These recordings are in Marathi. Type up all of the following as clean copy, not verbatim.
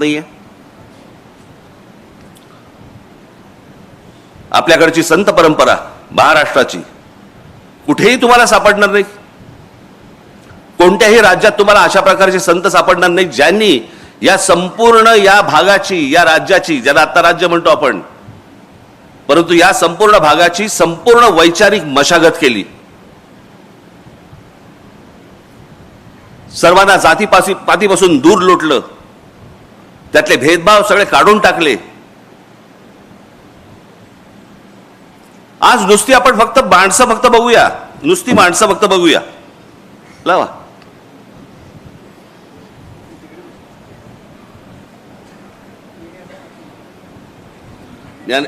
नाहीये। आपल्याकडची संत परंपरा महाराष्ट्राची कुठेही तुम्हाला सापडणार नाही। कोणत्याही राज्यात तुम्हाला अशा प्रकारचे संत सापडणार नाही ज्यांनी या संपूर्ण या भागाची, या राज्याची, ज्याला आता राज्य म्हणतो आपण, परंतु या संपूर्ण भागाची संपूर्ण वैचारिक मशागत केली। सर्वांना जातीपातीपासून दूर लोटलं, त्यातले भेदभाव सगळे काढून टाकले। आज नुसती आपण फक्त माणसं फक्त बघूया, नुसती माणसं फक्त बघूया। लावा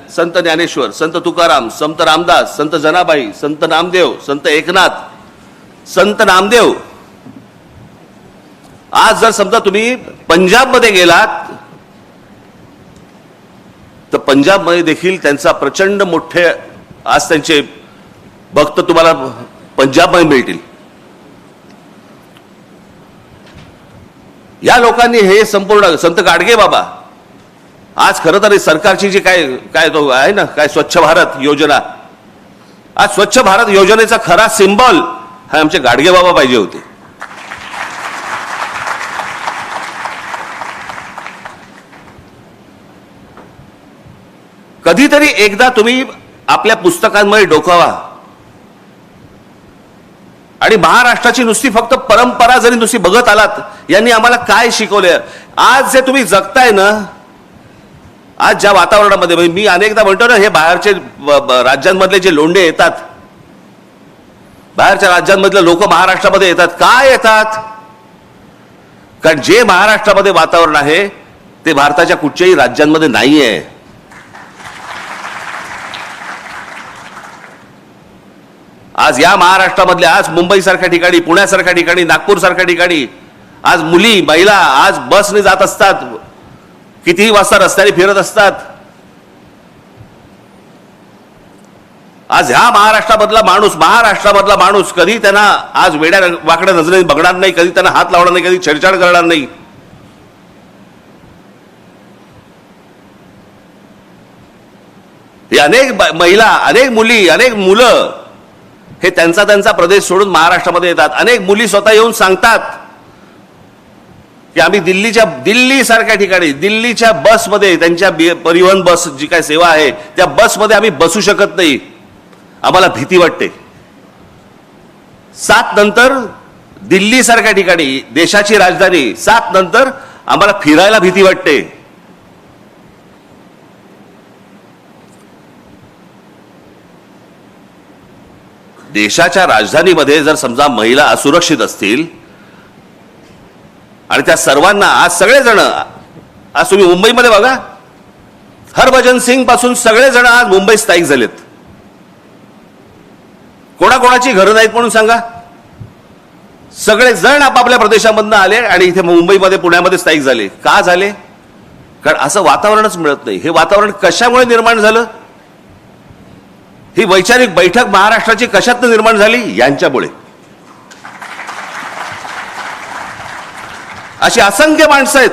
संत ज्ञानेश्वर, संत तुकाराम, संत रामदास, संत जनाबाई, संत नामदेव, संत एकनाथ, संत नामदेव। आज जर समजा तुम्ही पंजाब मध्ये गेलात तर पंजाब मध्ये देखील त्यांचा प्रचंड मोठे आज त्यांचे भक्त तुम्हाला पंजाब मध्ये मिळतील। या लोकांनी हे संपूर्ण संत गाडगे बाबा, आज खरं तर सरकारची जी काय तो आहे ना, काय स्वच्छ भारत योजना, आज स्वच्छ भारत योजनेचा खरा सिंबल हा आमचे गाडगे बाबा पाहिजे होते। कधीतरी एकदा तुम्ही आपल्या पुस्तकांमध्ये डोकावा आणि महाराष्ट्राची नुसती फक्त परंपरा जरी नुसती बघत आलात, यांनी आम्हाला काय शिकवले। आज जे तुम्ही जगताय ना, आज ज्या वातावरणामध्ये, मी अनेकदा म्हणतो ना, हे बाहेरचे राज्यांमधले जे लोंढे येतात, बाहेरच्या राज्यांमधले लोक महाराष्ट्रामध्ये येतात, काय येतात? कारण जे महाराष्ट्रामध्ये वातावरण आहे ते भारताच्या कुठच्याही राज्यांमध्ये नाहीये। आज या महाराष्ट्रामधल्या, आज मुंबई सारख्या ठिकाणी, पुण्यासारख्या ठिकाणी, नागपूर सारख्या ठिकाणी आज मुली महिला आज बसने जात असतात, कितीही वाजता रस्त्याने फिरत असतात। आज ह्या महाराष्ट्रामधला माणूस कधी त्यांना आज वेड्या वाकड्या नजरेने बघणार नाही, कधी त्यांना हात लावणार नाही, कधी छेडछाड करणार नाही। हे अनेक महिला, अनेक मुली, अनेक मुलं हे त्यांचा प्रदेश सोडून महाराष्ट्रामध्ये येतात। अनेक मुली स्वतः येऊन सांगतात की आम्ही दिल्ली सारख्या ठिकाणी, दिल्लीच्या बसमध्ये, त्यांच्या परिवहन बस जी काय सेवा आहे त्या बसमध्ये आम्ही बसू शकत नाही, आम्हाला भीती वाटते। 7 नंतर दिल्ली सारख्या ठिकाणी, देशाची राजधानी, 7 नंतर आम्हाला फिरायला भीती वाटते। देशाच्या राजधानीमध्ये जर समजा महिला असुरक्षित असतील आणि त्या सर्वांना आज सगळेजण, आज तुम्ही मुंबईमध्ये बघा, हरभजन सिंग पासून सगळेजण आज मुंबईत स्थायिक झालेत। कोणाकोणाची घरं नाहीत म्हणून सांगा, सगळेजण आपापल्या प्रदेशामधून आले आणि इथे मुंबईमध्ये, पुण्यामध्ये स्थायिक झाले। का झाले? कारण असं वातावरणच मिळत नाही। हे वातावरण कशामुळे निर्माण झालं? ही वैचारिक बैठक महाराष्ट्राची कशातनं निर्माण झाली? यांच्यामुळे। अशी असंख्य माणसं आहेत